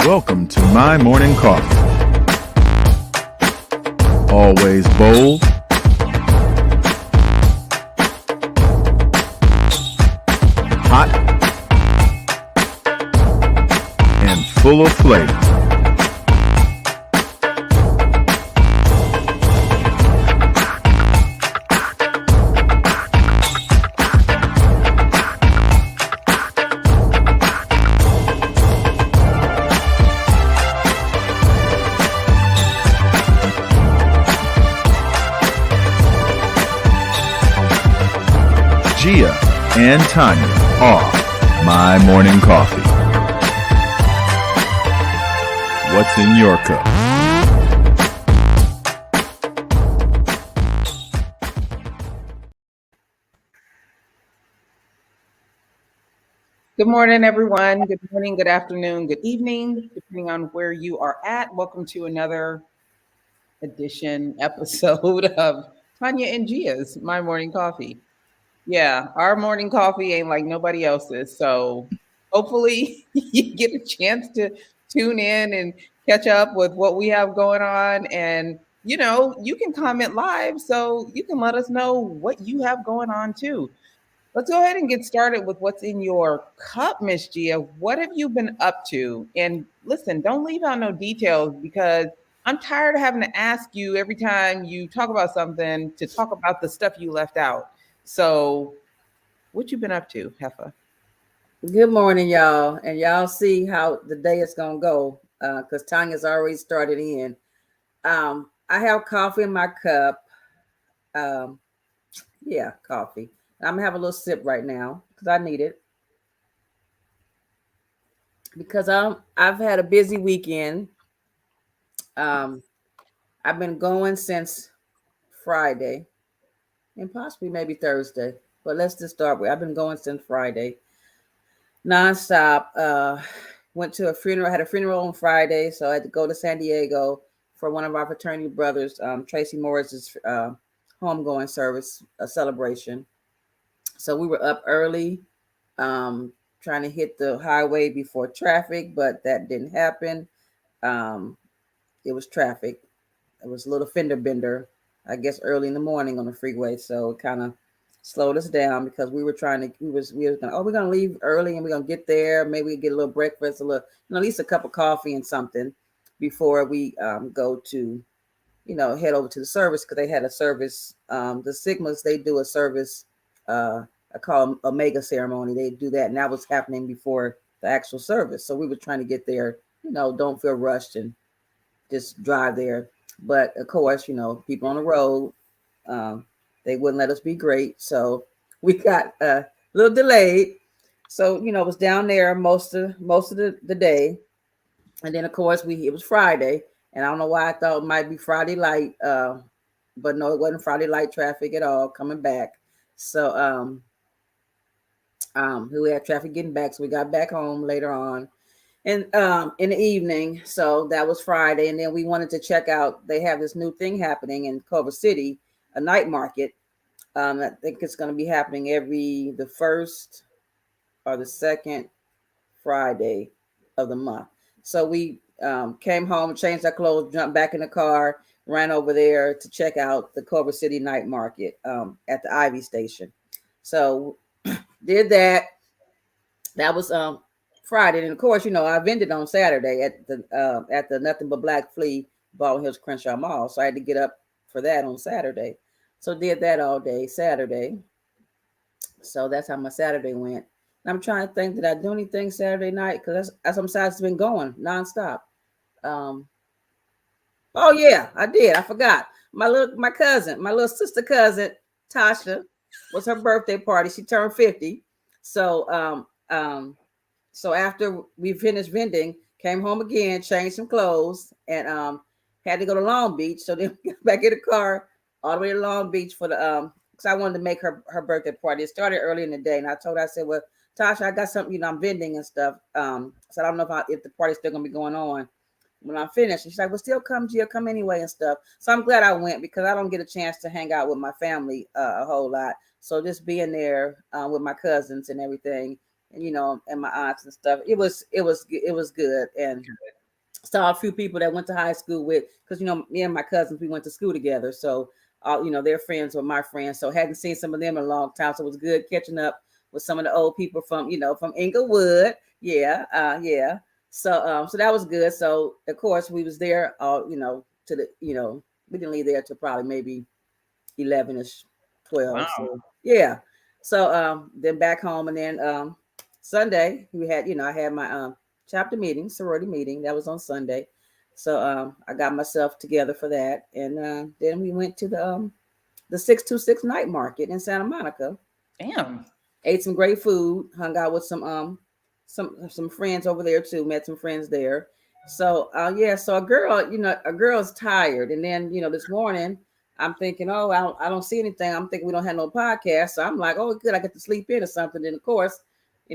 Welcome to my morning coffee. Always bold, hot, and full of flavor. Gia and Tonya are my morning coffee. What's in your cup? Good morning, everyone. Good morning, good afternoon, good evening, depending on where you are at. Welcome to another episode of Tonya and Gia's My Morning Coffee. Yeah, our morning coffee ain't like nobody else's. So hopefully you get a chance to tune in and catch up with what we have going on. And, you can comment live so you can let us know what you have going on too. Let's go ahead and get started with what's in your cup, Miss Gia. What have you been up to? And listen, don't leave out no details because I'm tired of having to ask you every time you talk about something to talk about the stuff you left out. So, what you been up to, Heffa? Good morning, y'all. And y'all see how the day is going to go because Tanya's already started in. I have coffee in my cup. Coffee. I'm going to have a little sip right now because I need it. Because I've had a busy weekend. I've been going since Friday and possibly maybe Thursday. But let's just start with I've been going since Friday. Nonstop. Went to a funeral. I had a funeral on Friday, so I had to go to San Diego for one of our fraternity brothers, Tracy Morris's homegoing service, a celebration. So we were up early, trying to hit the highway before traffic, but that didn't happen. It was traffic. It was a little fender bender, I guess, early in the morning on the freeway. So it kind of slowed us down because we were going, we're going to leave early and we're going to get there. Maybe we get a little breakfast, at least a cup of coffee and something before we go to, head over to the service because they had a service. The Sigmas, they do a service, I call them Omega ceremony. They do that. And that was happening before the actual service. So we were trying to get there, don't feel rushed and just drive there. But of course, people on the road, they wouldn't let us be great. So we got a little delayed. So, it was down there most of the day. And then of course it was Friday. And I don't know why I thought it might be Friday light. But no, it wasn't Friday light traffic at all coming back. So we had traffic getting back. So we got back home later on. And in the evening, so that was Friday. And then we wanted to check out, they have this new thing happening in Culver City, a night market. I think it's going to be happening the first or the second Friday of the month. So we came home, changed our clothes, jumped back in the car, ran over there to check out the Culver City night market at the Ivy Station. So did that. That was Friday, and of course, I vended on Saturday at the Nothing But Black Flea Baldwin Hills Crenshaw Mall. So I had to get up for that on Saturday. So did that all day Saturday. So that's how my Saturday went. And I'm trying to think, did I do anything Saturday night? Because that's besides been going nonstop. Oh yeah, I did. I forgot. My little sister cousin Tasha, was her birthday party. She turned 50. So So after we finished vending, came home again, changed some clothes, and had to go to Long Beach. So then we got back in the car all the way to Long Beach for the because I wanted to make her birthday party. It started early in the day, and I said, well, Tasha, I got something, I'm vending and stuff. So I don't know if the party's still gonna be going on when I'm finished. And she's like, well, still come, Gia, come anyway and stuff. So I'm glad I went because I don't get a chance to hang out with my family a whole lot. So just being there with my cousins and everything, and and my aunts and stuff, it was good. And saw a few people that went to high school with, because me and my cousins, we went to school together. So their friends were my friends. So hadn't seen some of them in a long time. So it was good catching up with some of the old people from from Inglewood. Yeah, yeah. So that was good. So of course we was there to the we didn't leave there till probably maybe 11ish, 12. Wow. So yeah. So then back home, and then Sunday we had I had my chapter meeting, sorority meeting. That was on Sunday. So I got myself together for that, and then we went to the 626 night market in Santa Monica. Damn. Ate some great food, hung out with some friends over there too, met some friends there. So yeah, so a girl's tired, and then this morning I'm thinking, oh, I don't see anything. I'm thinking we don't have no podcast, so I'm like, oh, good, I get to sleep in or something. Then of course,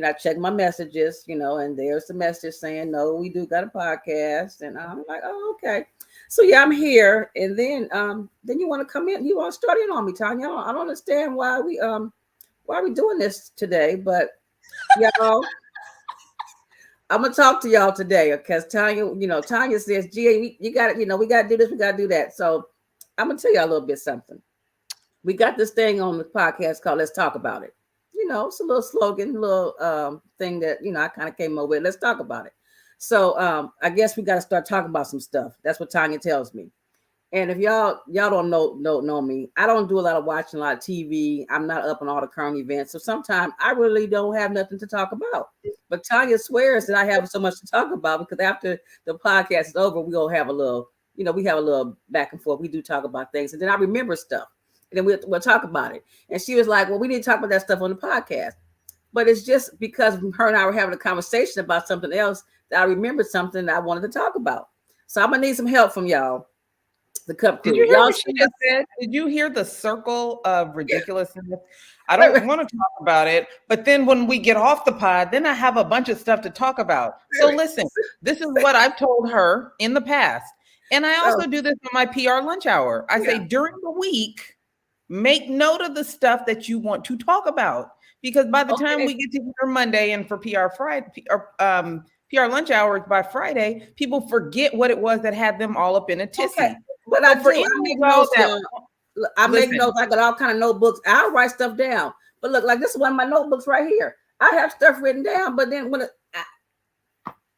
I check my messages, and there's the message saying, no, we do got a podcast, and I'm like, oh, okay. So yeah, I'm here, and then you want to come in, you want to start in on me, Tonya. I don't understand why we doing this today, but y'all. I'm gonna talk to y'all today because Tonya says, "Gee, you got it. We got to do this. We got to do that." So I'm gonna tell y'all a little bit something. We got this thing on the podcast called "Let's Talk About It." It's a little slogan, a little thing that I kind of came up with. Let's talk about it. So I guess we got to start talking about some stuff. That's what Tonya tells me. And if y'all don't know me, I don't do a lot of watching a lot of TV. I'm not up on all the current events. So sometimes I really don't have nothing to talk about. But Tonya swears that I have so much to talk about because after the podcast is over, we'll have a little, we have a little back and forth. We do talk about things. And then I remember stuff. And then we'll talk about it. And she was like, well, we need to talk about that stuff on the podcast. But it's just because her and I were having a conversation about something else that I remembered something that I wanted to talk about. So I'm going to need some help from y'all. The cup crew. Did you hear what she just said? Did you hear the circle of ridiculousness? Yeah. I don't want to talk about it, but then when we get off the pod, then I have a bunch of stuff to talk about. So listen, this is what I've told her in the past. And I also do this on my PR lunch hour. I say during the week, make note of the stuff that you want to talk about. Because by the time we get to here Monday and for PR Friday, PR lunch hours by Friday, people forget what it was that had them all up in a tizzy. Okay. But I make notes. Make notes. I got all kind of notebooks. I'll write stuff down. But look, like this is one of my notebooks right here. I have stuff written down, but then when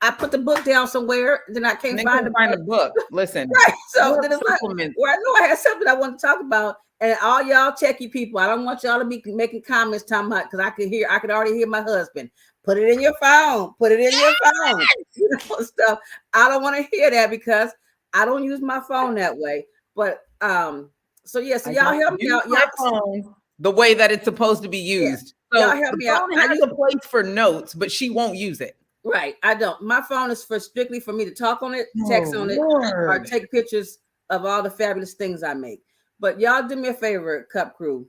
I put the book down somewhere, then I can't find the book. Listen, right? So then it's like, well, I know I had something I want to talk about, and all y'all techie people, I don't want y'all to be making comments talking about because I could already hear my husband. Put it in your phone. Put it in your phone. Stuff. I don't want to hear that because I don't use my phone that way. But so yeah, so y'all help me out. Y'all phone the way that it's supposed to be used. Yeah. So y'all help me out. I use a place for notes, but she won't use it. Right. I don't. My phone is strictly for me to talk on it, text on it, or take pictures of all the fabulous things I make. But y'all do me a favor, Cup Crew.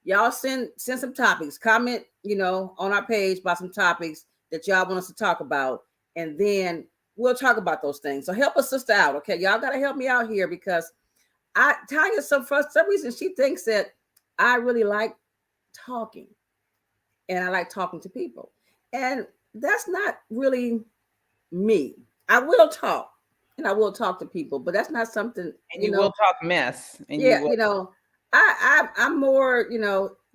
Y'all send some topics. Comment, on our page about some topics that y'all want us to talk about, and then we'll talk about those things. So help a sister out, okay? Y'all got to help me out here because Tonya, for some reason, she thinks that I really like talking, and I like talking to people, and that's not really me. I will talk, and I will talk to people, but that's not something. And you will talk mess. And I'm more.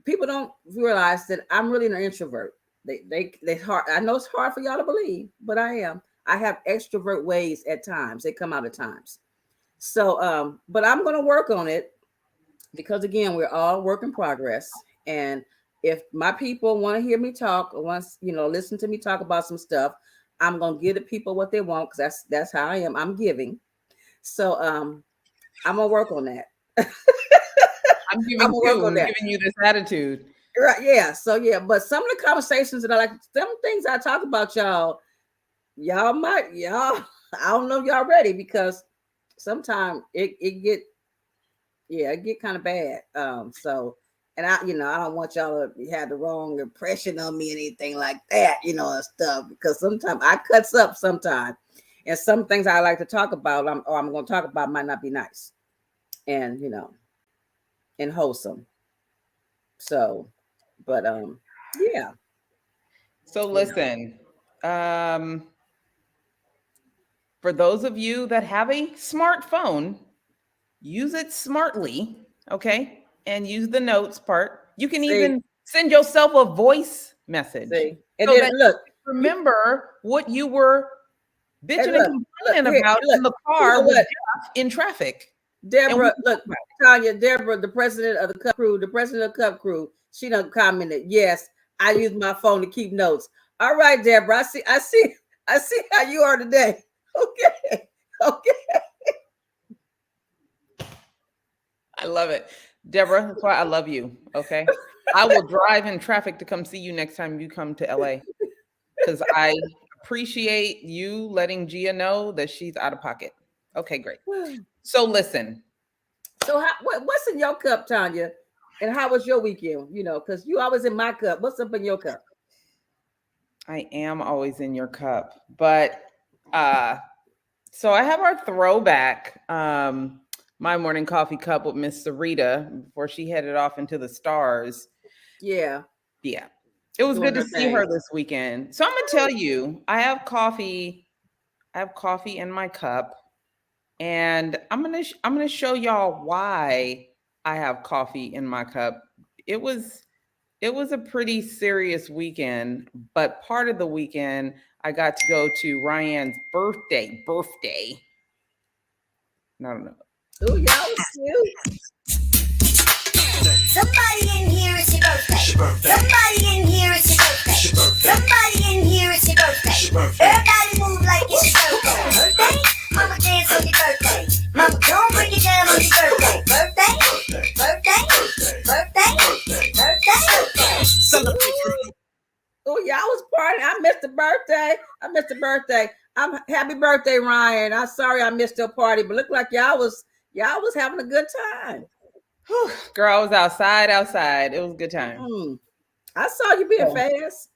People don't realize that I'm really an introvert. They hard. I know it's hard for y'all to believe, but I am. I have extrovert ways at times. They come out at times. So, but I'm going to work on it because again, we're all work in progress. And if my people want to hear me talk or want listen to me talk about some stuff, I'm going to give the people what they want because that's how I am. I'm giving. So, I'm going to work on that. I'm giving you this attitude. Right. Yeah. So yeah, but some of the conversations that I like, some things I talk about, y'all, I don't know if y'all ready because sometimes it get kind of bad. So, and I don't want y'all to have the wrong impression on me, anything like that, and stuff, because sometimes I cuts up sometimes, and some things I like to talk about, I'm going to talk about might not be nice, and and wholesome. So, but yeah. So listen, for those of you that have a smartphone, use it smartly, okay? And use the notes part. You can See, even send yourself a voice message see, and so then that look, you remember what you were and bitching and complaining here, about look. in the You car know with what, Jeff in traffic. And we Deborah? can Look, talk about Tanya, Deborah, the president of the Cup crew, she done commented. Yes, I use my phone to keep notes. All right, Deborah, I see how you are today. Okay, okay. it. I love it. Deborah, that's why I love you. Okay. I will drive in traffic to come see you next time you come to LA because I appreciate you letting Gia know that she's out of pocket. Okay, great. So listen, So, what's in your cup, Tanya? And how was your weekend? You know, because you always in my cup. What's up in your cup? I am always in your cup, but so I have our throwback my morning coffee cup with Miss Sarita before she headed off into the stars. Yeah, Yeah. It was doing good to her see thing. her this weekend. So I'm gonna tell you, I have coffee in my cup, and I'm gonna show y'all why I have coffee in my cup. It was a pretty serious weekend, but part of the weekend I got to go to Ryan's birthday. I don't know. Oh, y'all was cute. Somebody in here is your birthday. Somebody in here is your birthday. Somebody in here is your birthday. Everybody move like it's your birthday. Birthday? Mama dance on your birthday. Mama don't bring it down on your birthday. Birthday? Birthday? Birthday? Birthday? Celebrate. Oh, y'all was partying. I missed the birthday. I'm happy birthday, Ryan. I'm sorry I missed your party, but look like y'all was having a good time. Whew, girl, I was outside. It was a good time. I saw you being So, fast.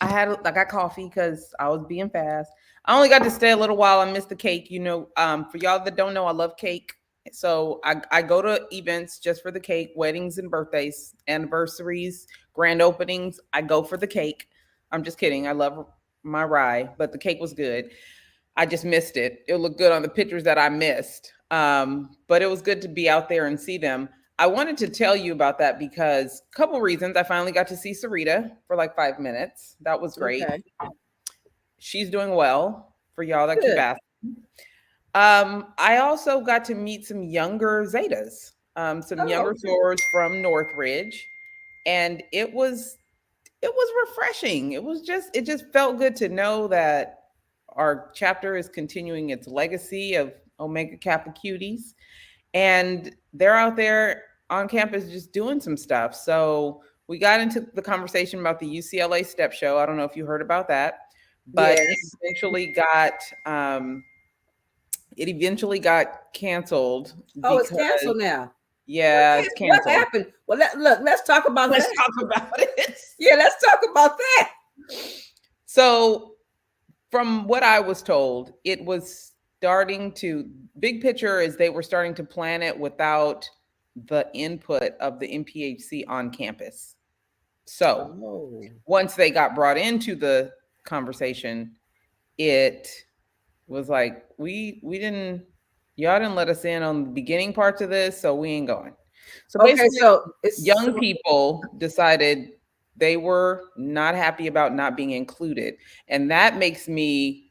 I got coffee because I was being fast. I only got to stay a little while. I missed the cake. You know, for y'all that don't know, I love cake. So I go to events just for the cake, weddings and birthdays, anniversaries, grand openings. I go for the cake. I'm just kidding. I love my rye, but the cake was good. I just missed it. It looked good on the pictures that I missed. But it was good to be out there and see them. I wanted to tell you about that because a couple reasons. I finally got to see Sarita for like 5 minutes. That was great. Okay. She's doing well for y'all that Good. keep asking. I also got to meet some younger Zetas, some younger sorors from Northridge, and it was refreshing. It just felt good to know that our chapter is continuing its legacy of Omega Kappa Cuties, and they're out there on campus just doing some stuff. So we got into the conversation about the UCLA Step Show. I don't know if you heard about that, but Yes. it eventually got canceled. It's canceled now. Yeah, it's canceled. What happened? Well, let's talk about Let's that. talk about it. Yeah, let's talk about that. So, from what I was told, it was big picture is they were starting to plan it without the input of the MPHC on campus. So, once they got brought into the conversation, it was like, y'all didn't let us in on the beginning parts of this, so we ain't going. So young people decided they were not happy about not being included. And that makes me,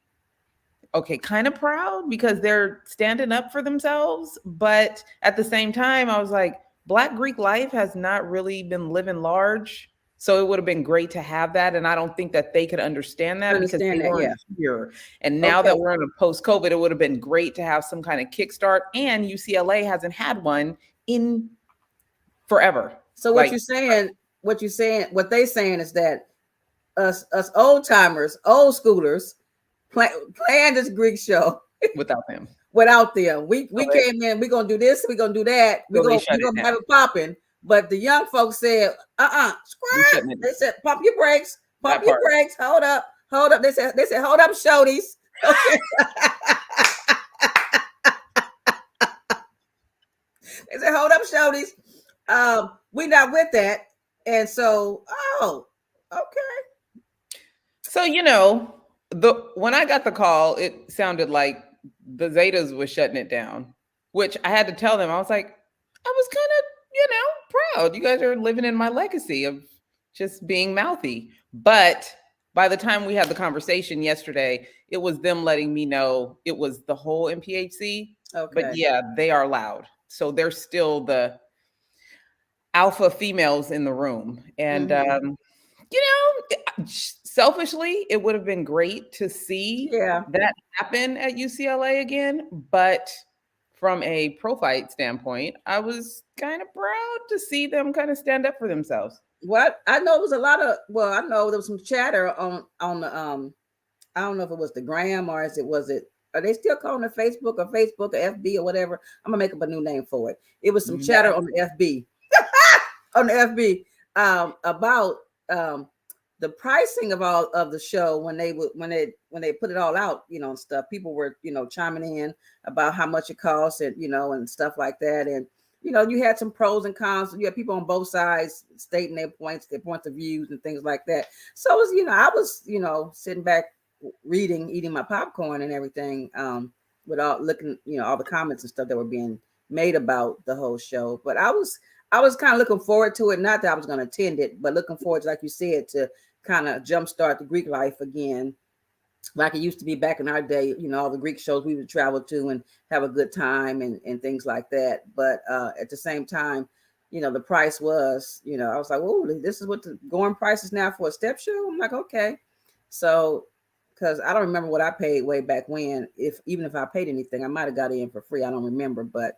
kind of proud because they're standing up for themselves. But at the same time, I was like, Black Greek life has not really been living large. So it would have been great to have that. And I don't think that they could understand that because they weren't here. And now that we're in a post-COVID, it would have been great to have some kind of kickstart. And UCLA hasn't had one in forever. So what they saying is that us old timers, old schoolers, playing this Greek show without them. We came in, we're gonna do this, we're gonna do that, we're gonna have it popping. But the young folks said, scrap. They said, pump your brakes, hold up. They said, hold up, shorties. Okay. They said, hold up, shorties. We're not with that. And so, okay. So, when I got the call, it sounded like the Zetas was shutting it down, which I had to tell them. I was like, I was kind of, proud. You guys are living in my legacy of just being mouthy. But by the time we had the conversation yesterday, it was them letting me know it was the whole MPHC. Okay. But yeah, they are loud. So they're still the alpha females in the room. And, selfishly, it would have been great to see that happen at UCLA again. But from a pro fight standpoint, I was kind of proud to see them kind of stand up for themselves. What I know was a lot of, I know there was some chatter on the I don't know if it was the gram or are they still calling it Facebook or FB or whatever? I'm gonna make up a new name for it. It was some chatter on the FB on the FB about the pricing of all of the show when they put it all out, and stuff. People were, chiming in about how much it costs and, and stuff like that. And, you had some pros and cons. You had people on both sides stating their points of views and things like that. So it was, I was, sitting back reading, eating my popcorn and everything, without looking, all the comments and stuff that were being made about the whole show. But I was kind of looking forward to it. Not that I was going to attend it, but looking forward to, like you said, to kind of jumpstart the Greek life again, like it used to be back in our day. All the Greek shows we would travel to and have a good time and things like that. But at the same time, the price was, I was like, oh, this is what the going price is now for a step show. I'm like, okay. So, because I don't remember what I paid way back when. Even if I paid anything, I might have got in for free. I don't remember, but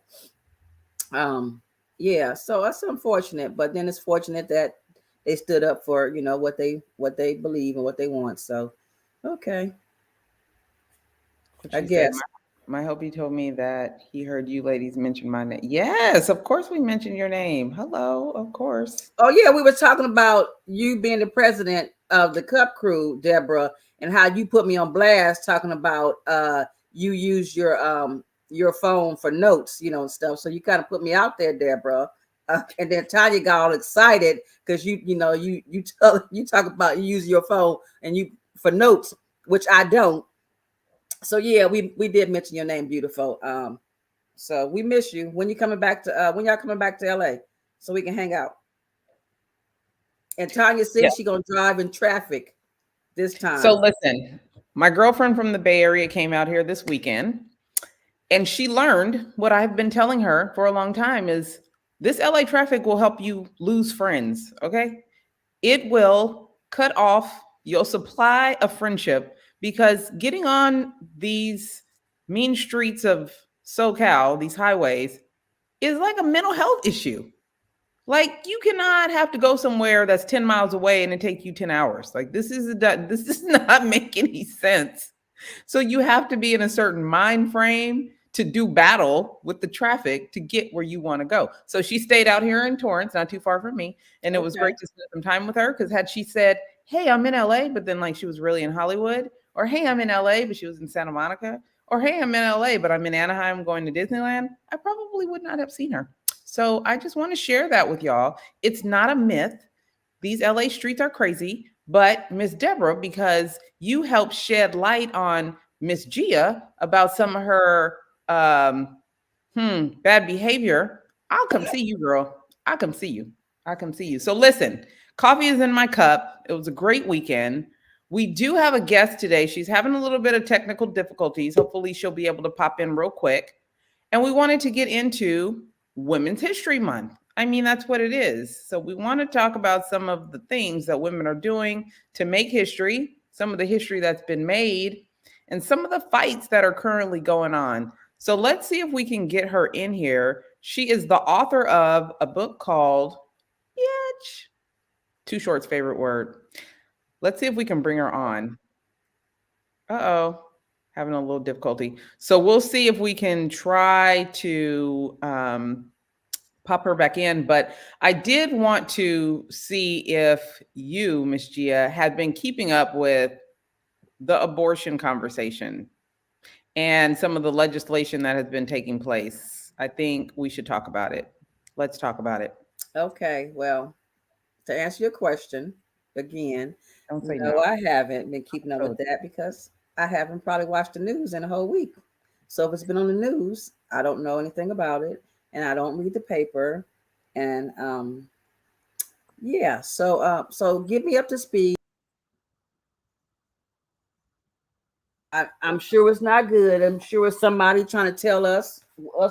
yeah. So that's unfortunate. But then it's fortunate that they stood up for, what they believe and what they want. So, okay. I guess. My hubby told me that he heard you ladies mention my name. Yes, of course we mentioned your name. Hello, of course. Oh yeah, we were talking about you being the president of the Cup Crew, Deborah, and how you put me on blast talking about you use your phone for notes, and stuff. So you kind of put me out there, Deborah. And then Tonya got all excited because you talk about you use your phone and you for notes, which I don't. So yeah, we did mention your name, beautiful. So we miss you. When y'all coming back to LA so we can hang out? And Tonya said she's gonna drive in traffic this time. So listen, my girlfriend from the Bay Area came out here this weekend, and she learned what I've been telling her for a long time is this LA traffic will help you lose friends, okay? It will cut off your supply of friendship because getting on these mean streets of SoCal, these highways, is like a mental health issue. Like you cannot have to go somewhere that's 10 miles away and it take you 10 hours. Like this does not make any sense. So you have to be in a certain mind frame to do battle with the traffic to get where you want to go. So she stayed out here in Torrance, not too far from me. And it was great to spend some time with her because had she said, hey, I'm in LA, but then like she was really in Hollywood, or hey, I'm in LA, but she was in Santa Monica, or hey, I'm in LA, but I'm in Anaheim going to Disneyland, I probably would not have seen her. So I just want to share that with y'all. It's not a myth. These LA streets are crazy, but Miss Deborah, because you helped shed light on Miss Gia about some of her bad behavior, I'll come see you, girl. I'll come see you. So listen, coffee is in my cup. It was a great weekend. We do have a guest today. She's having a little bit of technical difficulties. Hopefully she'll be able to pop in real quick. And we wanted to get into Women's History Month. I mean, that's what it is. So we want to talk about some of the things that women are doing to make history, some of the history that's been made, and some of the fights that are currently going on. So let's see if we can get her in here. She is the author of a book called Bitch. Too Short's favorite word. Let's see if we can bring her on. Uh-oh, having a little difficulty. So we'll see if we can try to pop her back in. But I did want to see if you, Miss Gia, had been keeping up with the abortion conversation and some of the legislation that has been taking place. I think we should talk about it. Let's talk about it. Okay, well, to answer your question again, Don't say no, I haven't been keeping up with that because I haven't probably watched the news in a whole week. So if it's been on the news, I don't know anything about it, and I don't read the paper. And yeah, so get me up to speed. I'm sure it's not good. I'm sure it's somebody trying to tell us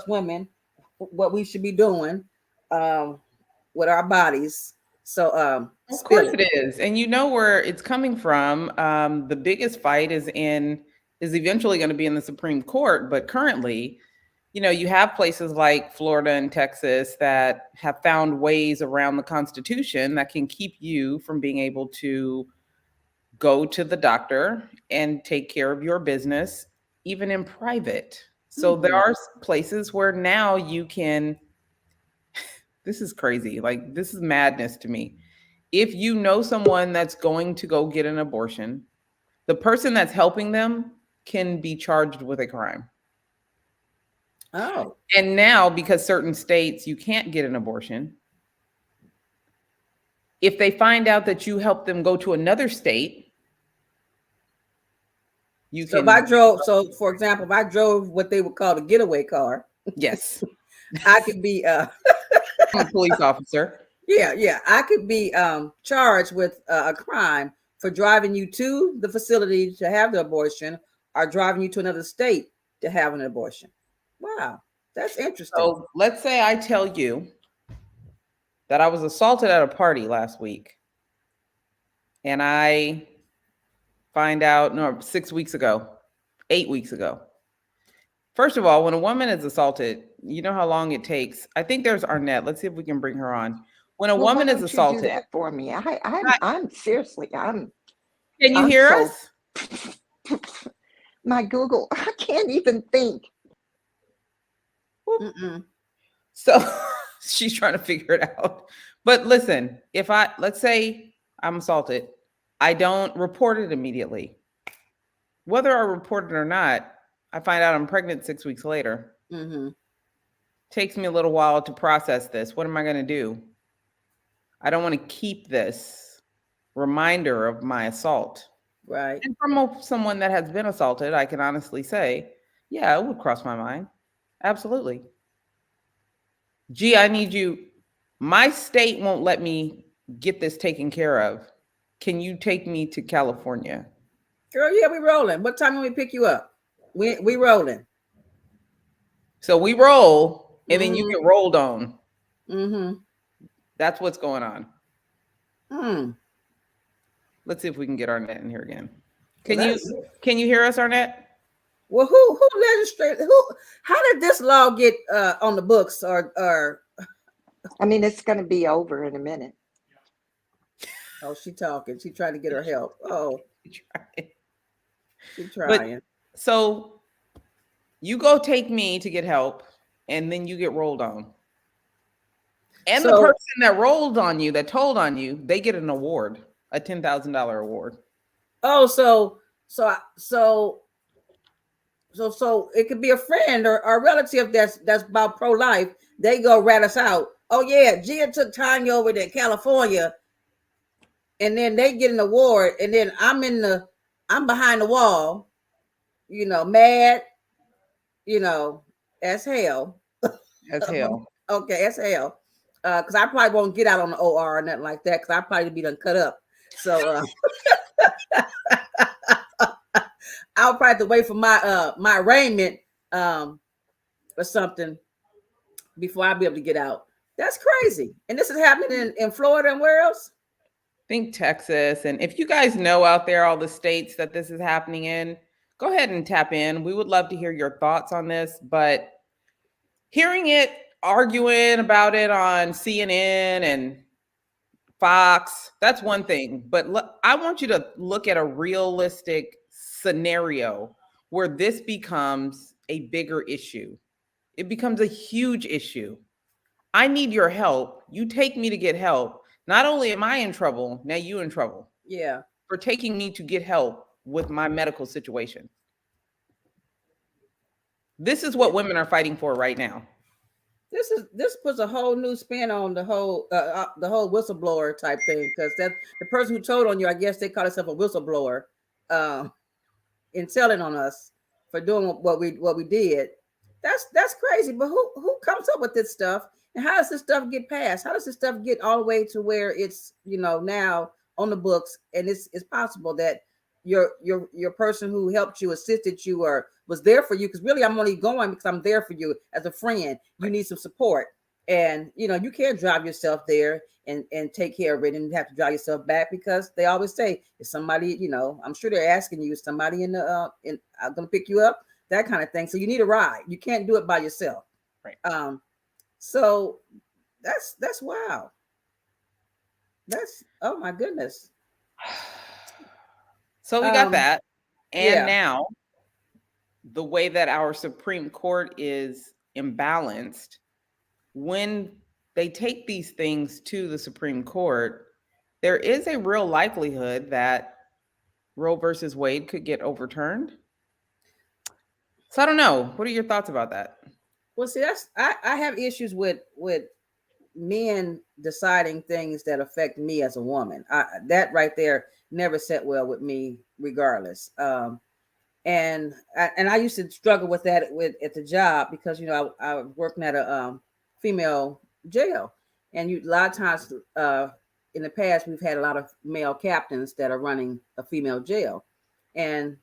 women, what we should be doing with our bodies. So Of course it is. And you know where it's coming from. The biggest fight is eventually going to be in the Supreme Court, but currently, you have places like Florida and Texas that have found ways around the Constitution that can keep you from being able to go to the doctor and take care of your business, even in private. So there are places where now you can, this is crazy. Like, this is madness to me. If you know someone that's going to go get an abortion, the person that's helping them can be charged with a crime. Oh. And now, because certain states you can't get an abortion, if they find out that you helped them go to another state, you so can. If I drove, so for example, if I drove what they would call a getaway car, Yes. I could be I'm a police officer. Yeah, I could be charged with a crime for driving you to the facility to have the abortion, or driving you to another state to have an abortion. Wow, that's interesting. So let's say I tell you that I was assaulted at a party last week, and I find out, no, 6 weeks ago, 8 weeks ago. First of all, when a woman is assaulted, you know how long it takes. I think there's Arnette. Let's see if we can bring her on. When a woman is assaulted, do that for me. I'm seriously, can you I'm hear so- us? my Google, I can't even think. Mm-mm. So she's trying to figure it out. But listen, let's say I'm assaulted, I don't report it immediately. Whether I report it or not, I find out I'm pregnant 6 weeks later. Takes me a little while to process this. What am I going to do? I don't want to keep this reminder of my assault. Right. And from someone that has been assaulted, I can honestly say, yeah, it would cross my mind. Absolutely. Gee, I need you. My state won't let me get this taken care of. Can you take me to California? Girl, yeah, we rolling. What time when we pick you up? We rolling. So we roll, and then you get rolled on. That's what's going on. Let's see if we can get Arnette in here again. Can you hear us, Arnette? Well, who legislated? How did this law get on the books? Or I mean, it's going to be over in a minute. Oh, she talking. She trying to get her help. Oh, she trying. But, so you go take me to get help, and then you get rolled on. And the person that rolled on you, that told on you, they get an award, a $10,000 award. Oh, so it could be a friend or a relative that's about pro-life. They go rat us out. Oh yeah, Gia took Tonya over to California, and then they get an award, and then I'm behind the wall, mad, as hell. As hell. Okay, as hell. Because I probably won't get out on the OR or nothing like that, because I probably be done cut up. So I'll probably have to wait for my arraignment or something before I'll be able to get out. That's crazy. And this is happening in Florida and where else? Think Texas. And if you guys know out there all the states that this is happening in, go ahead and tap in. We would love to hear your thoughts on this. But hearing it, arguing about it on CNN and Fox, that's one thing. But I want you to look at a realistic scenario where this becomes a bigger issue. It becomes a huge issue. I need your help. You take me to get help. Not only am I in trouble, now you're in trouble. Yeah. For taking me to get help with my medical situation. This is what women are fighting for right now. This puts a whole new spin on the whole whistleblower type thing, because that the person who told on you, I guess they call themselves a whistleblower, in telling on us. for doing what we did. That's crazy. But who comes up with this stuff? And how does this stuff get passed? How does this stuff get all the way to where it's now on the books, and it's possible that your person who helped you, assisted you, or was there for you, because really I'm only going because I'm there for you as a friend. You need some support, and you can't drive yourself there and take care of it, and have to drive yourself back, because they always say if somebody, I'm sure they're asking you, is somebody in the I'm gonna pick you up, that kind of thing. So you need a ride. You can't do it by yourself. Right. So that's wow. That's, oh my goodness. So we got that. And yeah. now the way that our Supreme Court is imbalanced, when they take these things to the Supreme Court, there is a real likelihood that Roe versus Wade could get overturned. So I don't know. What are your thoughts about that? Well, see, I have issues with men deciding things that affect me as a woman. That right there never set well with me, regardless. And I used to struggle with that at the job, because I was working at a female jail, and a lot of times in the past we've had a lot of male captains that are running a female jail, and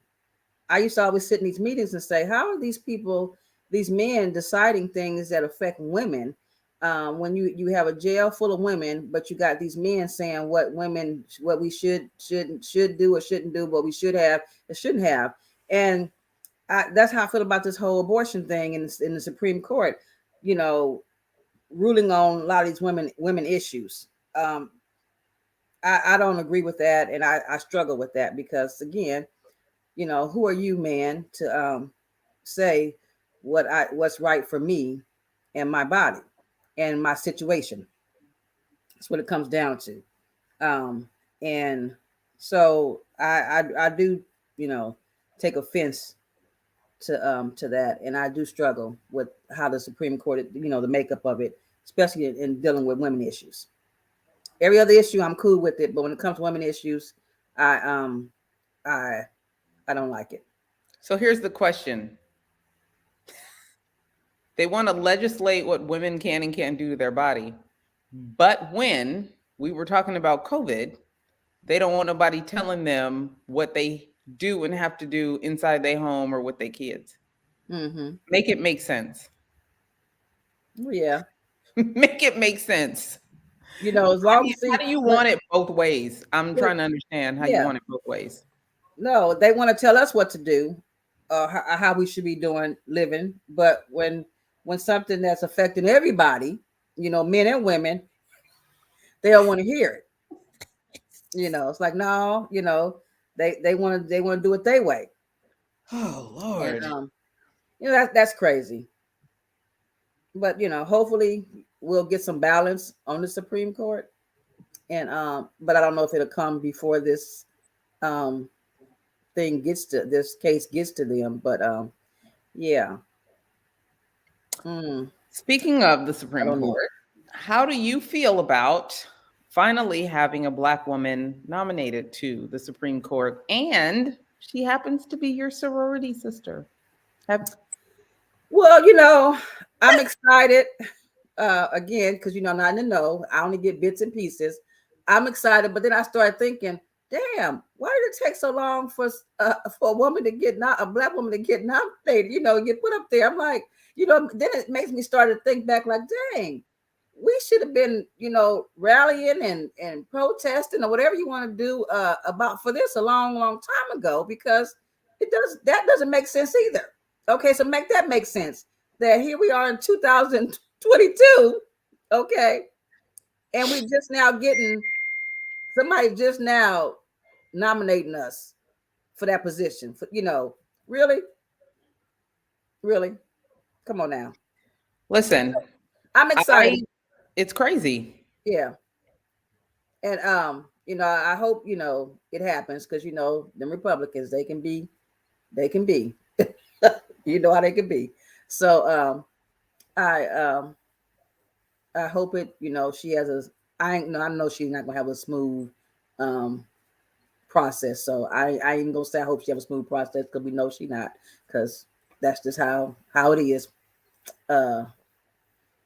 I used to always sit in these meetings and say, how are these people, these men, deciding things that affect women? When you have a jail full of women, but you got these men saying what we should do or shouldn't do, what we should have or shouldn't have. And that's how I feel about this whole abortion thing in the Supreme Court, ruling on a lot of these women issues. I don't agree with that, and I struggle with that, because again, who are you, man, to say what's right for me and my body and my situation? That's what it comes down to. And so I do, take offense to that, and I do struggle with how the Supreme Court, the makeup of it, especially in dealing with women issues. Every other issue I'm cool with it, but when it comes to women issues, I don't like it. So here's the question. They want to legislate what women can and can't do to their body. But when we were talking about COVID, they don't want nobody telling them what they do and have to do inside their home or with their kids. Mm-hmm. Make it make sense. Yeah. Make it make sense. As long as how do you want it both ways? I'm trying to understand how you want it both ways. No, they want to tell us what to do, how we should be living. But when something that's affecting everybody, men and women, they don't want to hear it. It's like, no, they want to do it their way. Oh Lord. And, that's crazy. But hopefully we'll get some balance on the Supreme Court, and but I don't know if it'll come before this this case gets to them. But yeah. Speaking of the Supreme Court, how do you feel about finally having a Black woman nominated to the Supreme Court, and she happens to be your sorority sister? Well, I'm excited again, because I'm not in the know. I only get bits and pieces. I'm excited, but then I started thinking, damn, why did it take so long for a woman to get a Black woman to get nominated? Get put up there. I'm like, then it makes me start to think back, like, dang, we should have been, rallying and protesting or whatever you want to do about for this a long, long time ago, because that doesn't make sense either. Okay, so make that make sense. That here we are in 2022, okay, and we just now getting somebody just now nominating us for that position. Really, come on now. Listen, I'm excited. It's crazy. Yeah, and I hope it happens, because the Republicans, they can be. You know how they can be. So I hope it. She has I know she's not gonna have a smooth process. So I ain't gonna say I hope she have a smooth process, because we know she not, because that's just how it is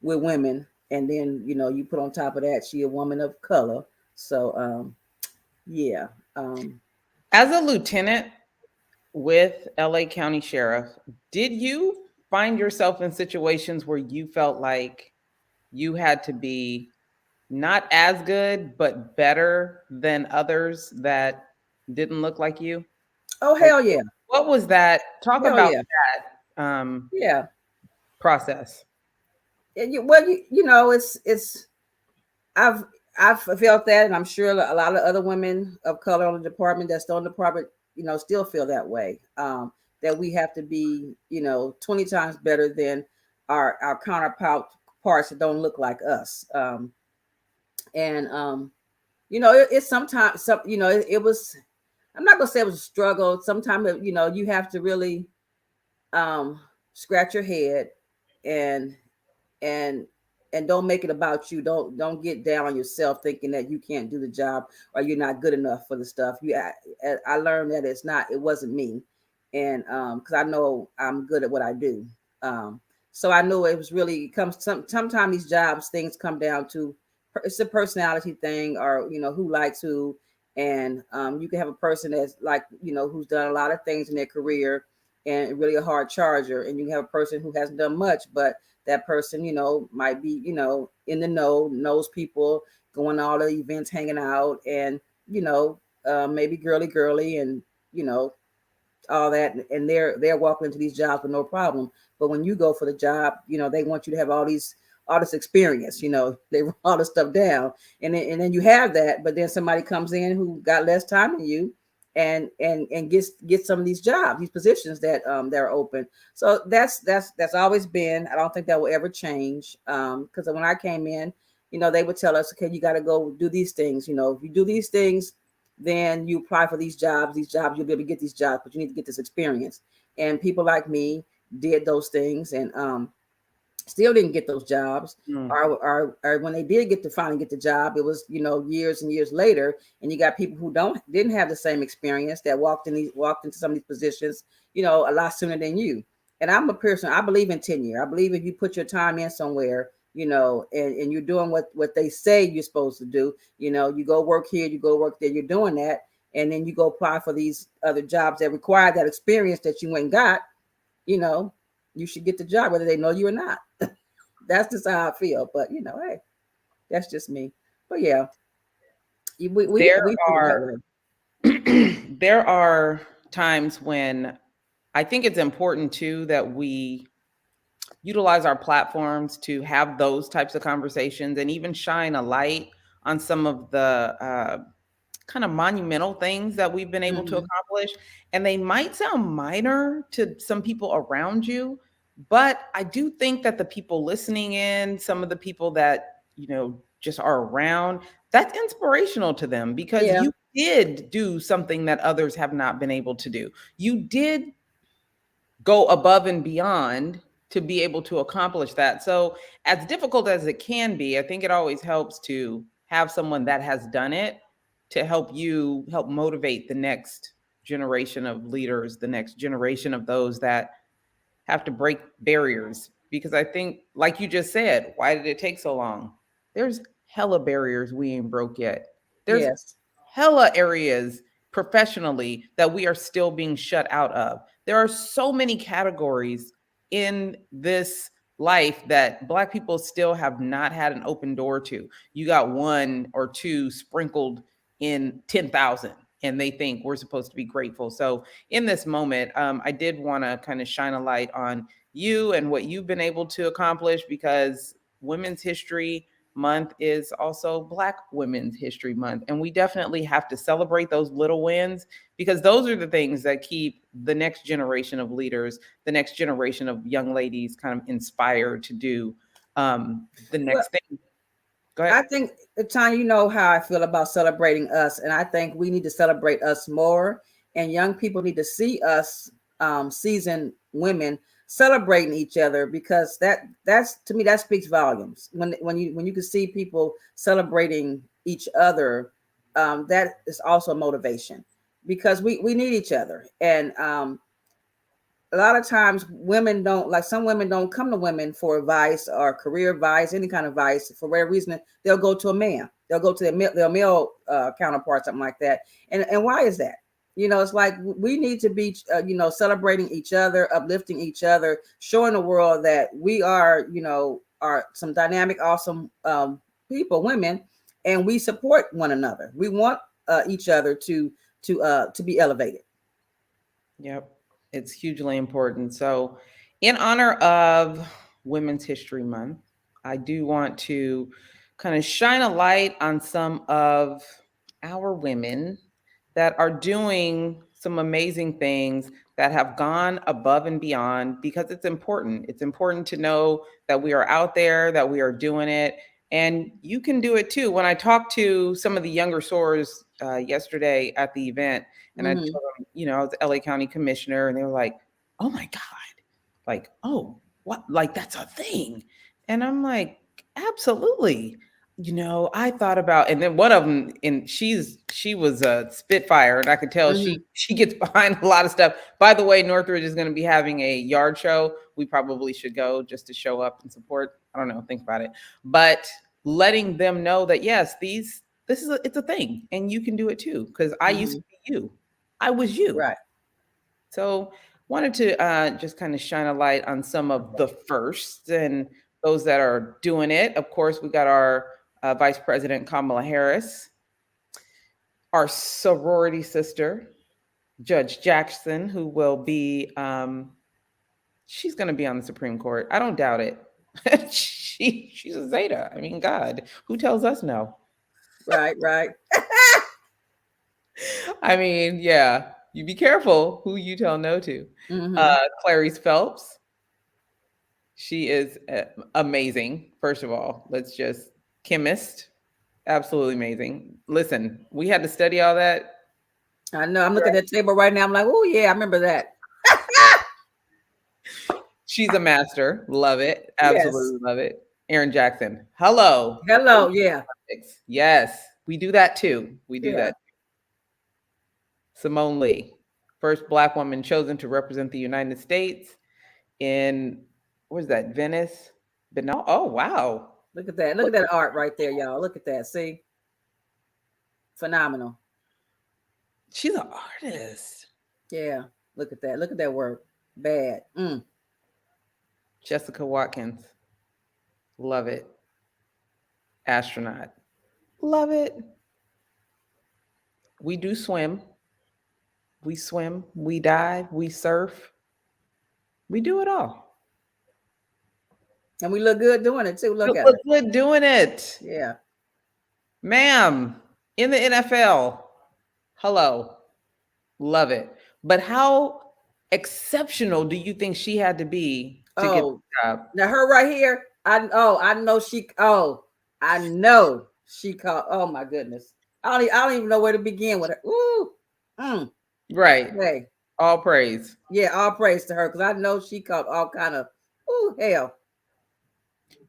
with women. And then you put on top of that she a woman of color. So yeah. As a lieutenant with LA County Sheriff, did you find yourself in situations where you felt like you had to be not as good, but better than others that didn't look like you? Oh, Like, hell yeah. what was that? Talk Hell about yeah. that Yeah. process. And it's I've felt that, and I'm sure a lot of other women of color on the department that's still in the department, still feel that way. That we have to be, 20 times better than our counterparts that don't look like us. And it's sometimes it was. I'm not gonna say it was a struggle. Sometimes you have to really scratch your head and and don't make it about you. Don't get down on yourself thinking that you can't do the job or you're not good enough for the stuff. I learned that it wasn't me, and because I know I'm good at what I do. So I know it was really sometimes these jobs things come down to it's a personality thing, or who likes who. And you can have a person that's like who's done a lot of things in their career and really a hard charger, and you can have a person who hasn't done much, but that person, might be, in the knows people, going to all the events, hanging out, and, maybe girly, and, all that. And they're walking into these jobs with no problem. But when you go for the job, they want you to have all this experience, they wrote all this stuff down. And then you have that, but then somebody comes in who got less time than you and get some of these jobs, these positions that are open. So that's always been. I don't think that will ever change. Because when I came in, they would tell us, okay, you got to go do these things. If you do these things, then you apply for these jobs. These jobs, you'll be able to get these jobs, but you need to get this experience. And people like me did those things, and still didn't get those jobs. Or when they did finally get the job, it was years and years later. And you got people who didn't have the same experience that walked into some of these positions a lot sooner than you. And I'm a person, I believe in tenure. I believe if you put your time in somewhere, and you're doing what they say you're supposed to do, you go work here, you go work there, you're doing that, and then you go apply for these other jobs that require that experience that you went and got, you should get the job whether they know you or not. That's just how I feel. But hey, that's just me. But yeah, there are times when I think it's important too that we utilize our platforms to have those types of conversations and even shine a light on some of the kind of monumental things that we've been able to accomplish. And they might sound minor to some people around you, but I do think that the people listening in, some of the people that, just are around, that's inspirational to them because you did do something that others have not been able to do. You did go above and beyond to be able to accomplish that. So as difficult as it can be, I think it always helps to have someone that has done it to help motivate the next generation of leaders, the next generation of those that have to break barriers. Because I think, like you just said, why did it take so long? There's hella barriers we ain't broke yet. There's hella areas professionally that we are still being shut out of. There are so many categories in this life that Black people still have not had an open door to. You got one or two sprinkled in 10,000 and they think we're supposed to be grateful. So in this moment, I did want to kind of shine a light on you and what you've been able to accomplish, because Women's History Month is also Black Women's History Month. And we definitely have to celebrate those little wins, because those are the things that keep the next generation of leaders, the next generation of young ladies kind of inspired to do the next thing. Go ahead. I think, Tonya, you know how I feel about celebrating us. And I think we need to celebrate us more. And young people need to see us, seasoned women, celebrating each other, because that's to me, that speaks volumes. When you can see people celebrating each other, that is also motivation. because we need each other. And a lot of times women don't, like some women don't come to women for advice or career advice, any kind of advice. For whatever reason, they'll go to a man. They'll go to their male counterpart, something like that. And why is that? It's like we need to be, celebrating each other, uplifting each other, showing the world that we are, are some dynamic, awesome people, women, and we support one another. We want each other to be elevated. Yep. It's hugely important. So, in honor of Women's History Month, I do want to kind of shine a light on some of our women that are doing some amazing things, that have gone above and beyond, because it's important. It's important to know that we are out there, that we are doing it, and you can do it too. When I talked to some of the younger sorors yesterday at the event, and I told them, I was the LA County Commissioner, and they were like, "Oh my God, like, oh, what? Like, that's a thing." And I'm like, absolutely. I thought about, and then one of them, and she was a spitfire, and I could tell she gets behind a lot of stuff. By the way, Northridge is going to be having a yard show. We probably should go just to show up and support. I don't know, think about it, but letting them know that yes, it's a thing, and you can do it too. Because I used to be you, I was you, Right. So wanted to just kind of shine a light on some of the firsts and those that are doing it. Of course, we got our Vice President Kamala Harris, our sorority sister, Judge Jackson, who will be, she's going to be on the Supreme Court. I don't doubt it. She's a Zeta. I mean, God, who tells us no? Right. I mean, yeah, you be careful who you tell no to. Clarice Phelps. She is amazing. First of all, chemist. Absolutely amazing. Listen, we had to study all that. I know. I'm looking at the table right now. I'm like, oh yeah, I remember that. She's a master. Love it. Absolutely love it. Aaron Jackson. Hello. Yeah. Yes. We do that too. We do that. Simone Lee, first Black woman chosen to represent the United States in, what is that, Venice? But no, oh, wow. Look at that. Look at that art right there, y'all. Look at that. See? Phenomenal. She's an artist. Yeah. Look at that. Look at that work. Bad. Jessica Watkins. Love it. Astronaut. Love it. We do swim. We swim. We dive. We surf. We do it all. And we look good doing it too. Look at Look it. good doing it. Yeah. Ma'am, in the NFL. Hello. Love it. But how exceptional do you think she had to be to get the job? Now her right here, I know she called. Oh my goodness. I don't even know where to begin with her. Ooh. Right. Hey. All praise. Yeah, all praise to her, because I know she caught all kind of hell.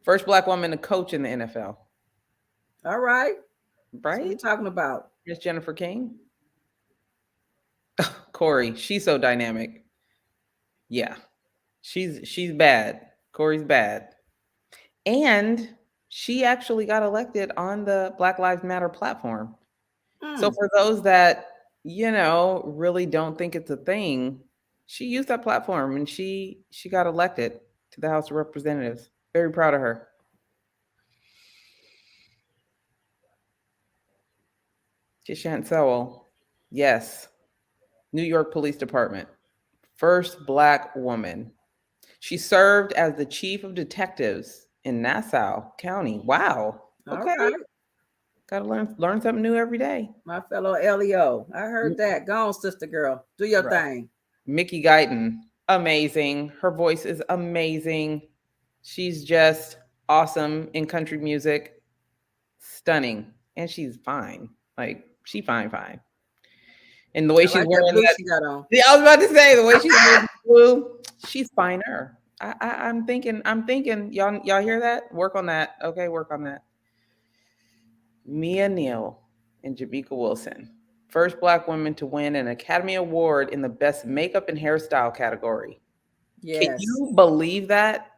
First Black woman to coach in the NFL. All right. Right? What are you talking about? Miss Jennifer King. Corey, she's so dynamic. Yeah. She's bad. Corey's bad. And she actually got elected on the Black Lives Matter platform. So for those that, really don't think it's a thing, she used that platform and she got elected to the House of Representatives. Very proud of her. Kishan Sewell. Yes. New York Police Department. First Black woman. She served as the chief of detectives in Nassau County. Wow. Okay. Right. Gotta learn something new every day. My fellow LEO. I heard that. Go on, sister girl. Do your thing. Mickey Guyton. Amazing. Her voice is amazing. She's just awesome in country music. Stunning. And she's fine. Like, she fine. And the way she's wearing that, she got on. Yeah, I was about to say, the way she's wearing blue, she's finer. I'm thinking, y'all hear that? Work on that. Okay, work on that. Mia Neal and Jamaica Wilson. First Black woman to win an Academy Award in the Best Makeup and Hairstyle category. Can Yes. you believe that?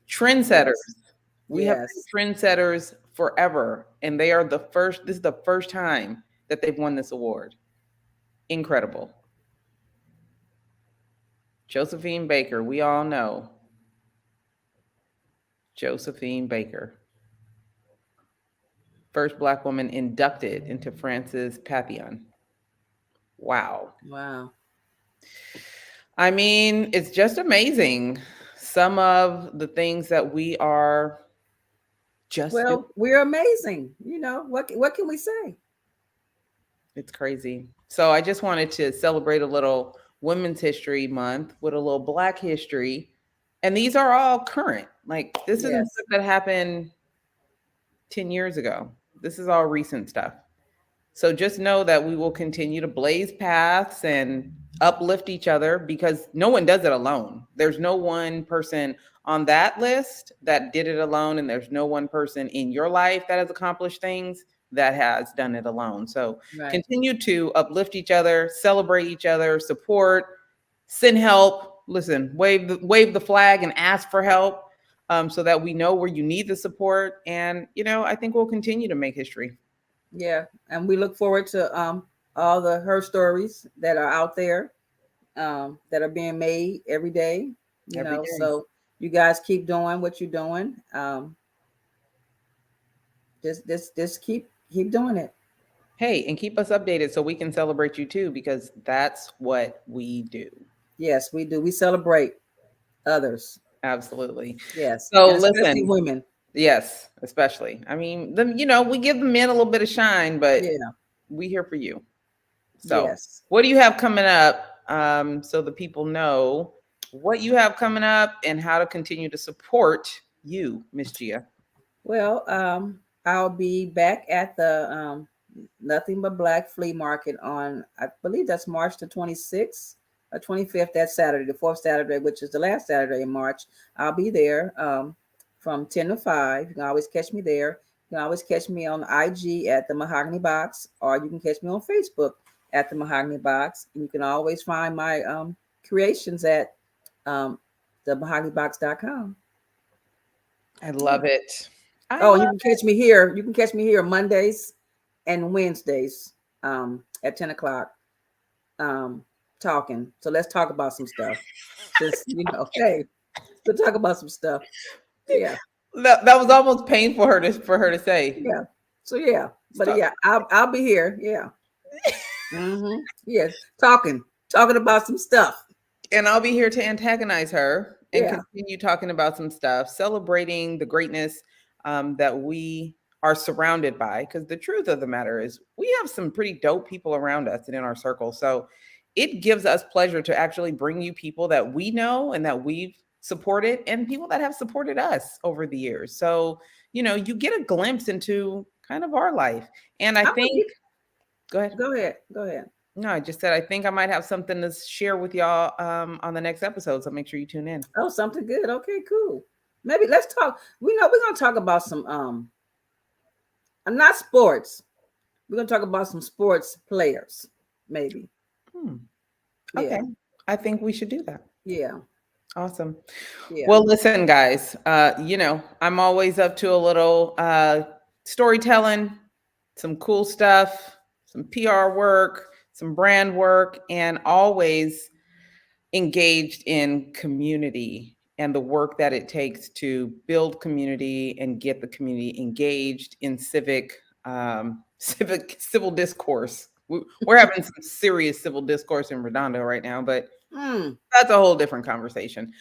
Trendsetters. Yes. We have Yes. been trendsetters forever, and they are the first. This is the first time that they've won this award. Incredible. Josephine Baker, we all know. Josephine Baker. First Black woman inducted into France's Pantheon. Wow. Wow. I mean, it's just amazing. Some of the things that we are just Well, we're amazing. What can we say? it's crazy. So I just wanted to celebrate a little Women's History Month with a little Black history. And these are all current. Like this isn't Yes. stuff that happened 10 years ago. This is all recent stuff. So just know that we will continue to blaze paths and uplift each other because no one does it alone. There's no one person on that list that did it alone. And there's no one person in your life that has accomplished things that has done it alone. So Right. continue to uplift each other, celebrate each other, support, send help. Listen, wave the flag and ask for help so that we know where you need the support. And, I think we'll continue to make history. Yeah. And we look forward to all the her stories that are out there that are being made every day. Every day. So you guys keep doing what you're doing. Just keep doing it. Hey, and keep us updated so we can celebrate you too, because that's what we do. Yes, we do. We celebrate others. Absolutely. Yes. So And especially listen, women. yes, especially. I mean, we give the men a little bit of shine, but Yeah. we here for you. So Yes. what do you have coming up? So the people know what you have coming up and how to continue to support you, Miss Gia. Well, I'll be back at the Nothing But Black Flea Market on, I believe that's March the 26th or 25th. That Saturday, the fourth Saturday, which is the last Saturday in March. I'll be there from 10 to 5. You can always catch me there. You can always catch me on IG at the Mahogany Box, or you can catch me on Facebook at the Mahogany Box. And you can always find my creations at themahoganybox.com. I love it. You can catch me here. You can catch me here Mondays and Wednesdays at 10 o'clock talking. So let's talk about some stuff. Just, hey, let's talk about some stuff. Yeah. That was almost painful for her to say. Yeah. So yeah. But yeah, I'll be here. Yeah. Mm-hmm. Yes. Talking about some stuff. And I'll be here to antagonize her and Yeah. continue talking about some stuff, celebrating the greatness that we are surrounded by. Because the truth of the matter is we have some pretty dope people around us and in our circle. So it gives us pleasure to actually bring you people that we know and that we've supported and people that have supported us over the years. So, you get a glimpse into kind of our life. And I think, go ahead. Go ahead. No, I just said, I think I might have something to share with y'all on the next episode. So make sure you tune in. Oh, something good. Okay, cool. Maybe let's talk. We're going to talk about some, not sports. We're going to talk about some sports players, maybe. Okay. Yeah. I think we should do that. Yeah. Awesome. Yeah. Well, listen, guys, I'm always up to a little storytelling, some cool stuff, some PR work, some brand work, and always engaged in community and the work that it takes to build community and get the community engaged in civil discourse. We're having some serious civil discourse in Redondo right now, but that's a whole different conversation.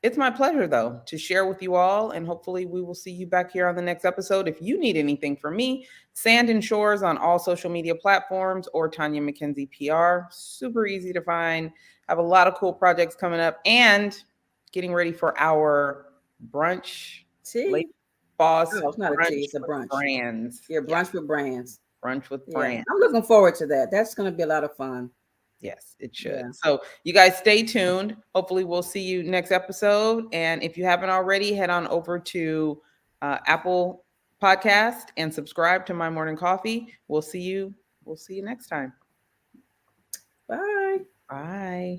It's my pleasure, though, to share with you all, and hopefully we will see you back here on the next episode. If you need anything from me, Sand and Shores on all social media platforms, or Tonya McKenzie PR. Super easy to find. Have a lot of cool projects coming up and getting ready for our brunch. Tea? Boss. Oh, it's not a tea, it's a brunch. Brands. Yeah, brunch with brands. Brunch with Yeah. brands. I'm looking forward to that. That's going to be a lot of fun. Yes, it should. Yeah. So you guys stay tuned. Hopefully we'll see you next episode. And if you haven't already, head on over to Apple podcast and subscribe to My Morning Coffee. We'll see you next time. Bye. Bye.